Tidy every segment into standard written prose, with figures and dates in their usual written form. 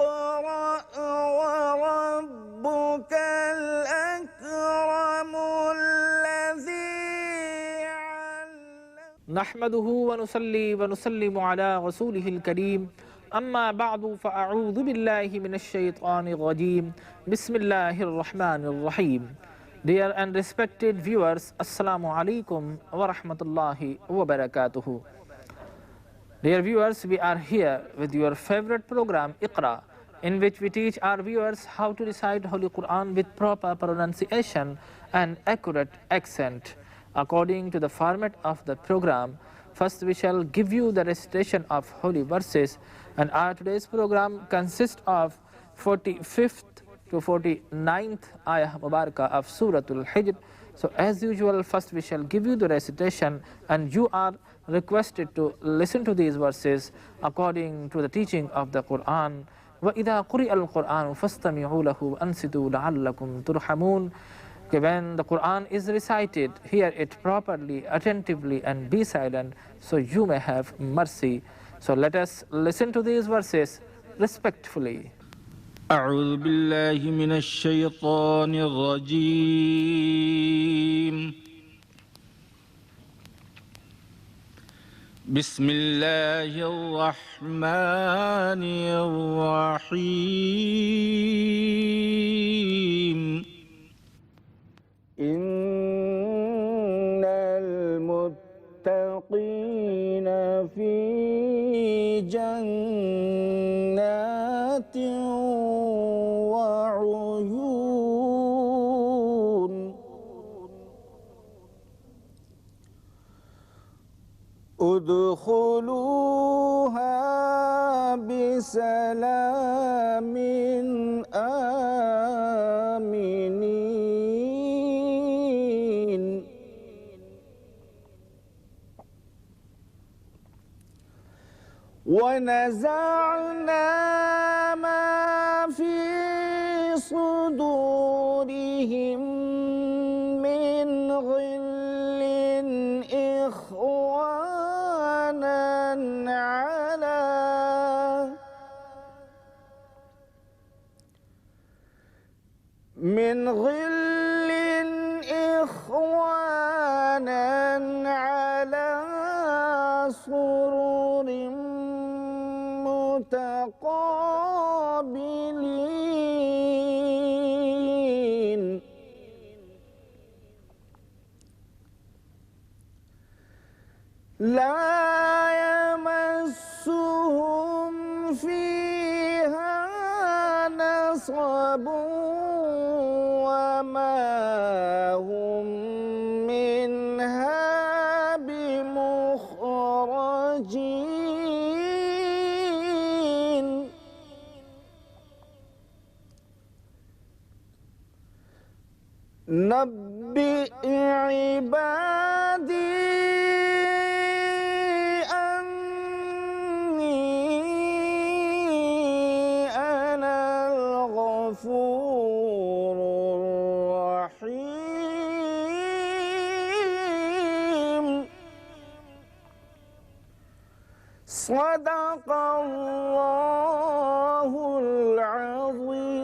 اقرأ وربك الأكرم الذي علم نحمده ونصلي ونسلم على رسوله الكريم أما بعد فأعوذ بالله من الشيطان الرجيم بسم الله الرحمن الرحيم. Dear and respected viewers, Assalamu alaikum wa rahmatullahi wa barakatuhu. Dear viewers, we are here with your favorite program Iqra, in which we teach our viewers how to recite Holy Quran with proper pronunciation and accurate accent. According to the format of the program, first we shall give you the recitation of holy verses, and our today's program consists of 45th to 49th ayah mubarakah of Suratul Hijr. So as usual, first we shall give you the recitation, and you are requested to listen to these verses according to the teaching of the Quran. وَإِذَا قُرِئَ الْقُرْآنُ فَاسْتَمِعُوا لَهُ وَأَنْصِتُوا لَعَلَّكُمْ تُرْحَمُونَ. When the Quran is recited, hear it properly, attentively, and be silent, so you may have mercy. So let us listen to these verses respectfully. أعوذ بالله من الشيطان الرجيم. بسم الله الرحمن الرحيم. إن المتقين في جنات وعيون ادخلوها بسلام آمنين ونزعنا ما في صدورهم من غل إخوانا على سرر متقابلين لا يمسهم فيها نصب وما هم منها بمخرجين نبئ عبادي الغفور الرحيم صدق الله العظيم.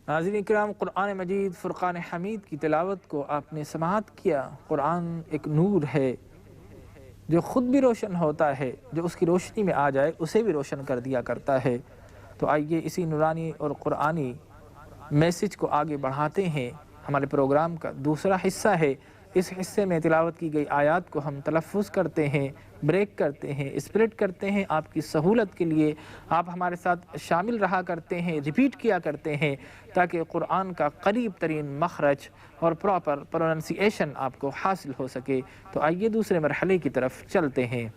नाज़रीन इकराम, कुरान मजीद फ़ुरक़ान हमीद की तिलावत को आपने समाअत किया। कुरान एक नूर है जो ख़ुद भी रोशन होता है, जो उसकी रोशनी में आ जाए उसे भी रोशन कर दिया करता है। तो आइए इसी नूरानी और कुरानी मैसेज को आगे बढ़ाते हैं। हमारे प्रोग्राम का दूसरा हिस्सा है। इस हिस्से में तिलावत की गई आयत को हम तलफ़्फ़ुज़ करते हैं, ब्रेक करते हैं, स्प्लिट करते हैं। आपकी सहूलत के लिए आप हमारे साथ शामिल रहा करते हैं, रिपीट किया करते हैं, ताकि कुरान का करीब तरीन मखरज और प्रॉपर प्रोनंसिएशन आपको हासिल हो सके। तो आइए दूसरे मरहले की तरफ चलते हैं।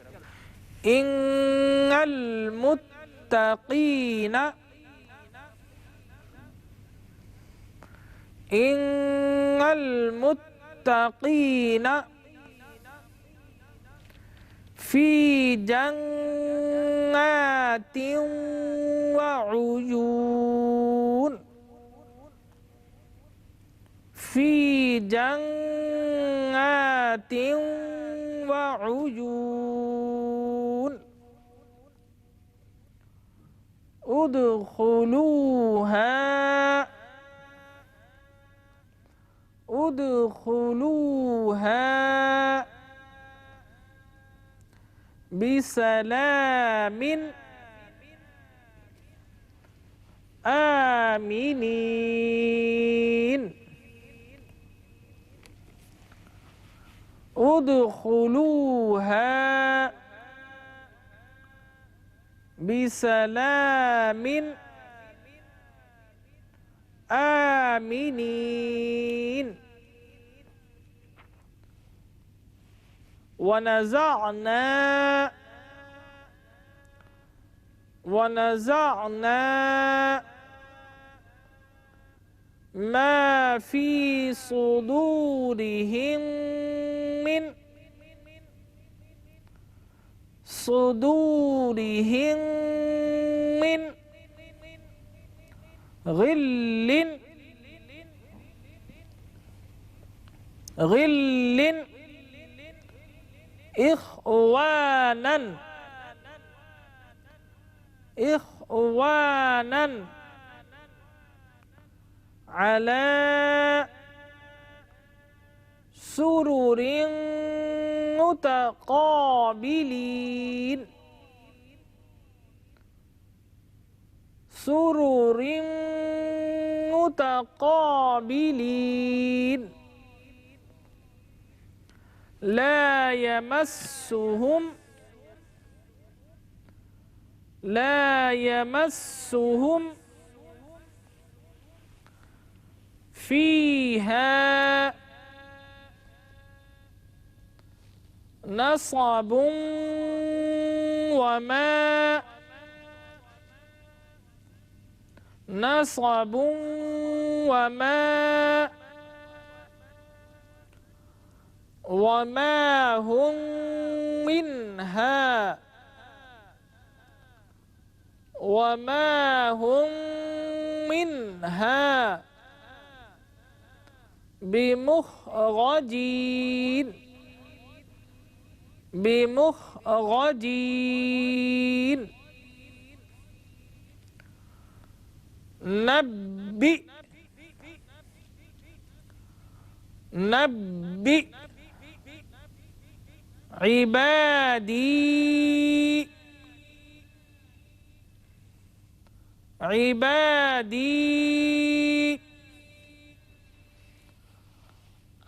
इन्नल मुत्तक़ीना, इन्नल मुत्तक़ीना फ़ी जन्नातिन व उयून, फ़ी जन्नातिन व उयून। udkhuluha bisalamin aminin. Udkhuluha bisalamin aminin. ونزعنا ما في صدورهم من غل إخوانا على سرر متقابلين. لا يمسهم فيها نصب وما هم منها بمخرجين. نبئ عبادي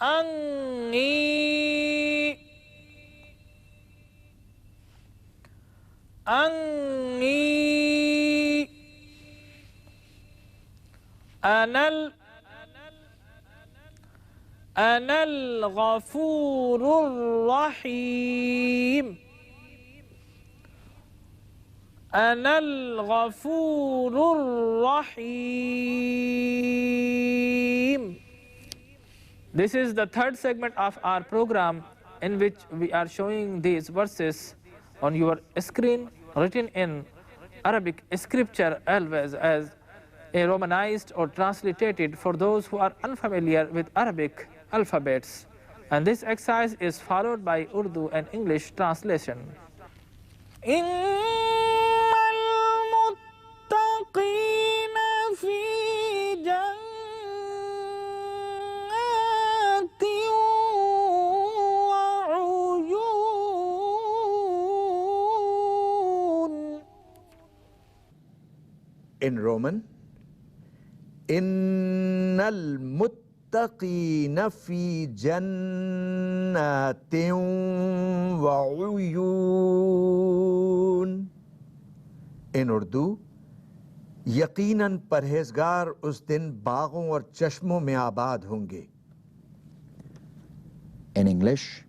أني أنا الغفور الرحيم. أنا الغفور الرحيم. This is the third segment of our program in which we are showing these verses on your screen written in Arabic scripture, always as a Romanized or transliterated for those who are unfamiliar with Arabic alphabets. And this exercise is followed by Urdu and English translation. In Roman, Innal muttaqina fi jannatin wa uyun. In Urdu, यकीनन परहेजगार उस दिन बागों और चश्मों में आबाद होंगे. In English,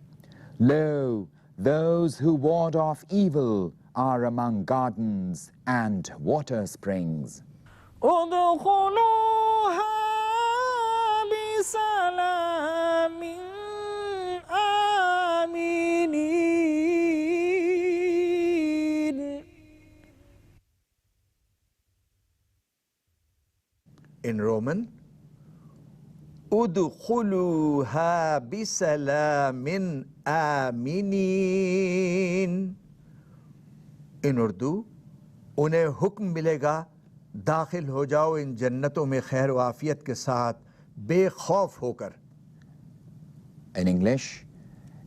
lo, those who ward off evil are among gardens and water springs. ادخلوها بسلام آمنين. In Roman, udkhuluha bisalamin aminin. In Urdu, उन्हें हुक्म मिलेगा दाखिल हो जाओ इन जन्नतों में खैर व आफियत के साथ बेखौफ होकर। In English,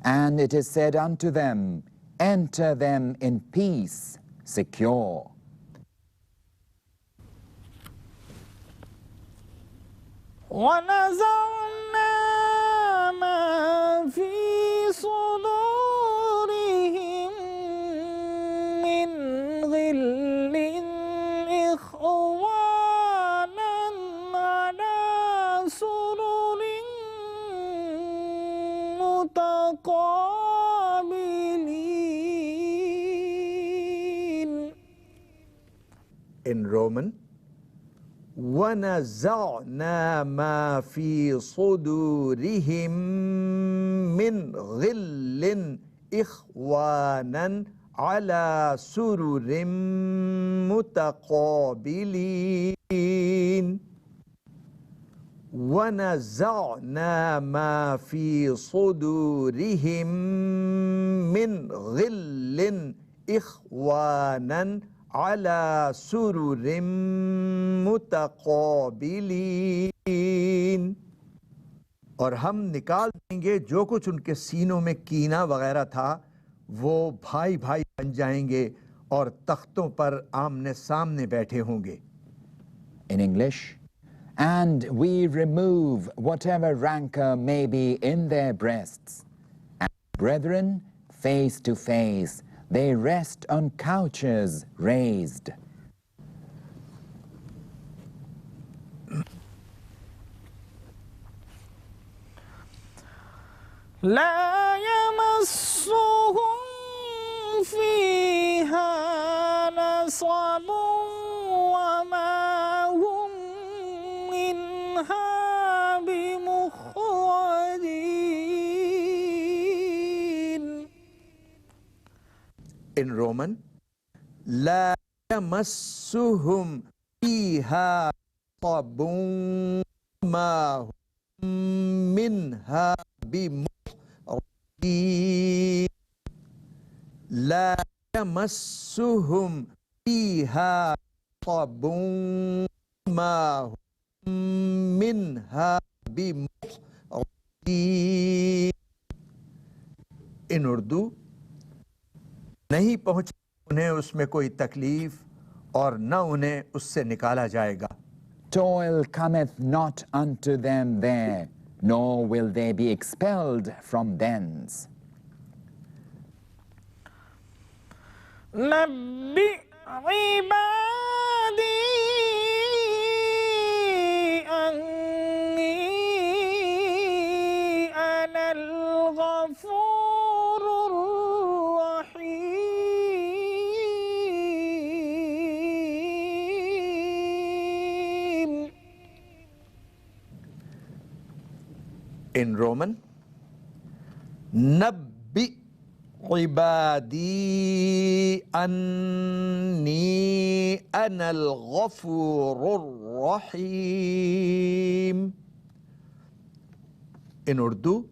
and it is said unto them, enter them in peace, secure. ونزعنا ما في صدورهم من غل إخوانا على سرر متقابلين. In Roman, وَنَزَعْنَا مَا فِي صُدُورِهِم مِّنْ غِلٍّ إِخْوَانًا عَلَى سُرُرٍ مُتَقَابِلِينَ. وَنَزَعْنَا مَا فِي صُدُورِهِم مِّنْ غِلٍّ إِخْوَانًا على سرر متقابلين. और हम निकाल देंगे जो कुछ उनके सीनों में कीना वगैरह था, वो भाई भाई बन जाएंगे और तख्तों पर आमने सामने बैठे होंगे. In English, and we remove whatever rancor may be in their breasts, and brethren, face to face, they rest on couches raised. لا يمسهم فيها نصب وما هم منها بمخرجين. In Roman, لا يمسهم فيها نصب وما هم منها بمخرجين. لا يمسهم فيها نصب وما هم منها بمخرجين. In Urdu, नहीं पहुंचे उन्हें उसमें कोई तकलीफ और न उन्हें उससे निकाला जाएगा. Toil cometh not unto them there, nor will they be expelled from thence. نبئ عبادي أني أنا الغفور الرحيم. In Roman, نبئ عبادي أني أنا الغفور الرحيم. In Urdu,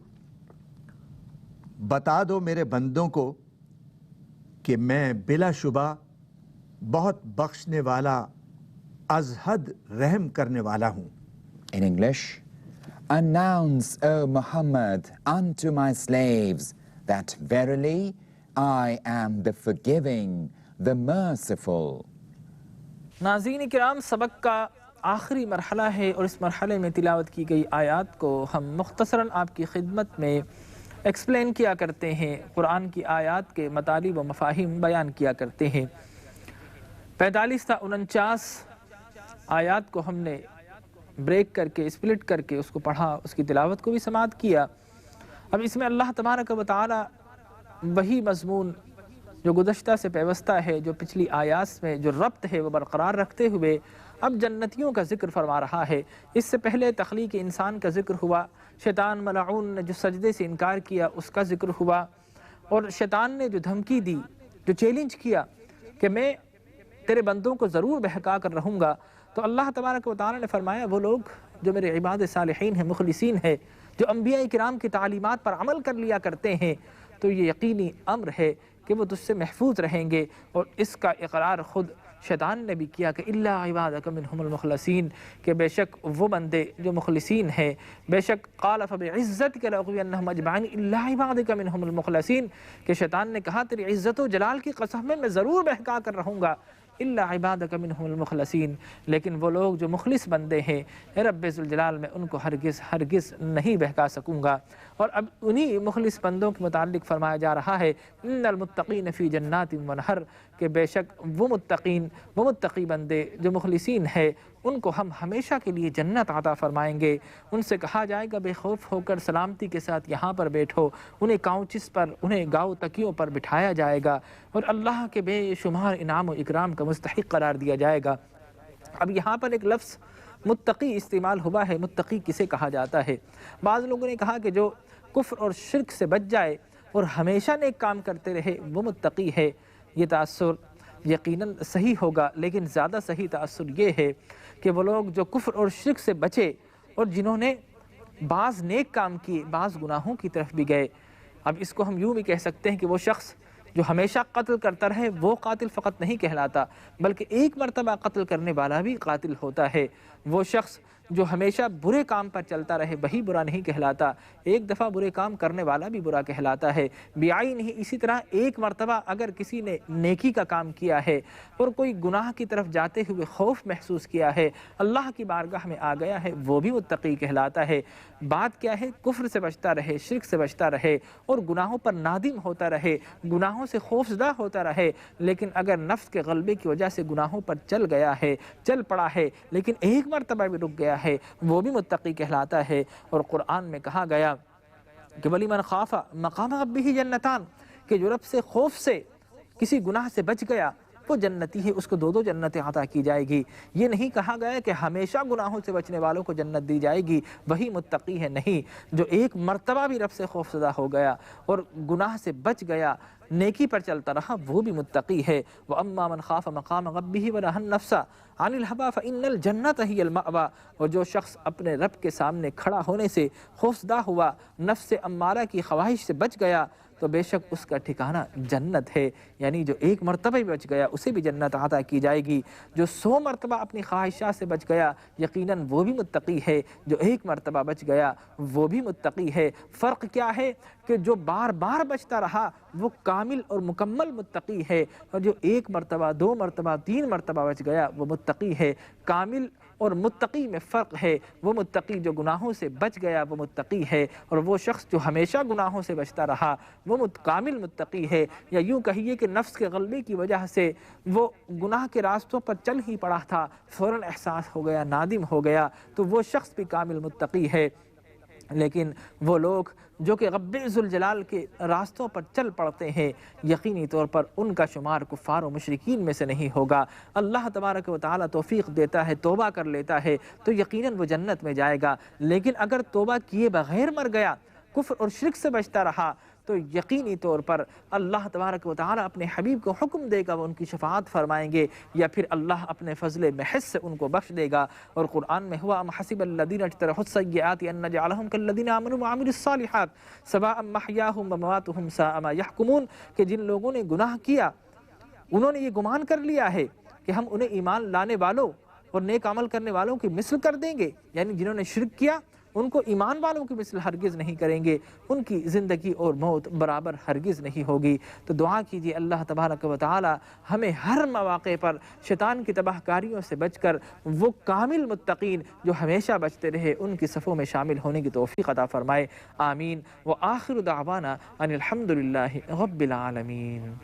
बता दो मेरे बंदों को कि मैं बिलाशुबा बहुत बख्शने वाला, अज़हद रहम करने वाला हूँ. In English, announce, O Muhammad, unto my slaves that verily I am the forgiving, the merciful. नाज़रीन किराम, सबक का आखिरी मरहला है और इस मरहले में तिलावत की गई आयत को हम मुख्तसरन आपकी खिदमत में एक्सप्लेन किया करते हैं, कुरान की आयत के मतालिब व मफाहिम बयान किया करते हैं. 45 था 49 आयत को हमने ब्रेक करके, स्प्लिट करके उसको पढ़ा, उसकी तिलावत को भी समाअत किया. अब इसमें अल्लाह तबारक व तआला वही मज़मून जो गुज़श्ता से पेवस्ता है, जो पिछली आयात में जो रब्त है वो बरकरार रखते हुए अब जन्नतियों का जिक्र फरमा रहा है. इससे पहले तख्लीक इंसान का जिक्र हुआ, शैतान मलऊन ने जो सजदे से इनकार किया उसका जिक्र हुआ, और शैतान ने जो धमकी दी, जो चैलेंज किया कि मैं तेरे बंदों को ज़रूर बहका कर रहूँगा, तो अल्लाह तबारक व तआला ने फरमाया वो लोग जो मेरे इबाद सालिहीन हैं, मुखलिसीन हैं, जो अंबिया किराम की तालीमात पर अमल कर लिया करते हैं, तो ये यकीनी अम्र है कि वो तुझसे महफूज रहेंगे. और इसका इकरार ख़ुद शैतान ने भी किया कि इल्ला इबादक मिनहुमुल मुखलसीन, कि बेशक वो बंदे जो मुखलसीन हैं, बेशक क़ाल फ़बिइज़्ज़तिक लअग़वियन्नहुम अजमईन इल्ला इबादक मिनहुमुल मुखलसीन, कि शैतान ने कहा तेरी इज़्ज़त व जलाल की कसम है मैं ज़रूर बहका कर रहूँगा इल्ला इबादक मिनहुमुल मुखलसीन, लेकिन वो लोग जो मुखलिस बंदे हैं रब्बे ज़ुल जलाल मैं उनको हरगिज़ नहीं बहका सकूँगा। और अब उन्हीं मुखलिस बंदों के मुताल्लिक़ फरमाया जा रहा है इन्नल मुत्तक़ीन फ़ी जन्नातिन व नहर, कि बेशक वो मुत्तक़ी बंदे जो मुखलिसीन है उनको हम हमेशा के लिए जन्नत अता फरमाएंगे। उनसे कहा जाएगा बेखौफ होकर सलामती के साथ यहाँ पर बैठो, उन्हें काउचिस पर, उन्हें गाँव तकियों पर बिठाया जाएगा और अल्लाह के बेशुमार इनाम व इकराम का मुस्तहिक़ करार दिया जाएगा। अब यहाँ पर एक लफ्ज़ मुत्तक़ी इस्तेमाल हुआ है। मुत्तक़ी किसे कहा जाता है? बाज़ लोगों ने कहा कि जो कुफ्र और शिर्क से बच जाए और हमेशा नेक काम करते रहे वो मुत्तक़ी है। ये तासुर यकीनन सही होगा, लेकिन ज़्यादा सही तासुर ये है कि वो लोग जो कुफ्र और शिर्क से बचे और जिन्होंने बाज़ नेक काम किए, बाज़ गुनाहों की तरफ भी गए। अब इसको हम यूँ भी कह सकते हैं कि वो शख्स जो हमेशा कत्ल करता रहे वो कातिल फ़कत नहीं कहलाता, बल्कि एक मरतबा कत्ल करने वाला भी कातिल होता है। वो शख्स जो हमेशा बुरे काम पर चलता रहे वही बुरा नहीं कहलाता, एक दफ़ा बुरे काम करने वाला भी बुरा कहलाता है। बियाई नहीं, इसी तरह एक मरतबा अगर किसी ने नेकी का काम किया है और कोई गुनाह की तरफ जाते हुए खौफ महसूस किया है, अल्लाह की बारगाह में आ गया है, वो भी मुत्तक़ी कहलाता है। बात क्या है? कुफ्र से बचता रहे, शिर्क से बचता रहे और गुनाहों पर नादिम होता रहे, गुनाहों से खौफज़दा होता रहे, लेकिन अगर नफ्स के गलबे की वजह से गुनाहों पर चल गया है, चल पड़ा है, लेकिन एक मरतबा भी रुक गया है, वो भी मुत्तक़ी कहलाता है। और कुरान में कहा गया कि वलिमन खाफा मकाम रब्बिही जन्नतान, कि जो रब से खौफ से किसी गुनाह से बच गया वो जन्नती है, उसको दो जन्नतें अता की जाएगी। ये नहीं कहा गया कि हमेशा गुनाहों से बचने वालों को जन्नत दी जाएगी वही मुत्तक़ी है, नहीं। जो एक मरतबा भी रब से खौफज़दा हो गया और गुनाह से बच गया, नेकी पर चलता रहा, वो भी मुत्तक़ी है। व अम्मा मन खाफ़ मक़ाम रब्बिही व नहा नफ्सा अनिल हवा फ़इन्नल जन्नत हियल मअवा, और जो शख्स अपने रब के सामने खड़ा होने से खौफज़दा हुआ, नफ्स अम्मारा की ख्वाहिश से बच गया, तो बेशक उसका ठिकाना जन्नत है। यानी जो एक मरतबा भी बच गया उसे भी जन्नत अता की जाएगी। जो 100 मरतबा अपनी ख्वाहिशात से बच गया यकीनन वो भी मुत्तक़ी है, जो एक मरतबा बच गया वो भी मुत्तक़ी है। फ़र्क क्या है कि जो बार बार बचता रहा वो कामिल और मुकम्मल मुत्तक़ी है, और जो एक मरतबा, 2 मरतबा, 3 मरतबा बच गया वो मुत्तक़ी है। कामिल और मुत्तक़ी में फ़र्क है। वो मुत्तक़ी जो गुनाहों से बच गया वो मुत्तक़ी है, और वो शख्स जो हमेशा गुनाहों से बचता रहा वो कामिल मुत्तक़ी है। या यूँ कहिए कि नफ्स के गलबे की वजह से वो गुनाह के रास्तों पर चल ही पड़ा था, फ़ौरन एहसास हो गया, नादिम हो गया, तो वो शख्स भी कामिल मुत्तक़ी है। लेकिन वो लोग जो कि रब्बे ज़ुल जलाल के रास्तों पर चल पड़ते हैं, यकीनी तौर पर उनका शुमार कुफ़ार और मुशरिकीन में से नहीं होगा। अल्लाह तबारक व तआला तौफ़ीक़ देता है, तौबा कर लेता है तो यकीनन वो जन्नत में जाएगा। लेकिन अगर तौबा किए बग़ैर मर गया, कुफ्र और शिर्क से बचता रहा, तो यकीनी तौर पर अल्लाह तबारक व तआला अपने हबीब को हुक्म देगा, वो उनकी शफ़ाअत फरमाएंगे, या फिर अल्लाह अपने फ़ज़ल महज़ से उनको बख्श देगा। और कुरान में हुआ अम हसिबल्लज़ीना इज्तरहुस्सय्याति अन नजअलहुम कल्लज़ीना आमनू व अमिलुस्सालिहात सवाअम महयाहुम व ममातुहुम साअ मा यहकुमून, कि जिन लोगों ने गुनाह किया उन्होंने ये गुमान कर लिया है कि हम उन्हें ईमान लाने वालों और नेक अमल करने वालों की मिसल कर देंगे, यानी जिन्होंने शिर्क किया उनको ईमान वालों की मिसल हरगिज़ नहीं करेंगे, उनकी ज़िंदगी और मौत बराबर हरगिज़ नहीं होगी। तो दुआ कीजिए अल्लाह तबारक व तआला हमें हर मौक़े पर शैतान की तबाहकारियों से बचकर वो कामिल मुत्तक़ीन जो हमेशा बचते रहे उनकी सफ़ों में शामिल होने की तौफ़ीक़ अता फ़रमाए। आमीन। व आखिर दावाना अनिल हम्दुलिल्लाहि रब्बिल आलमीन।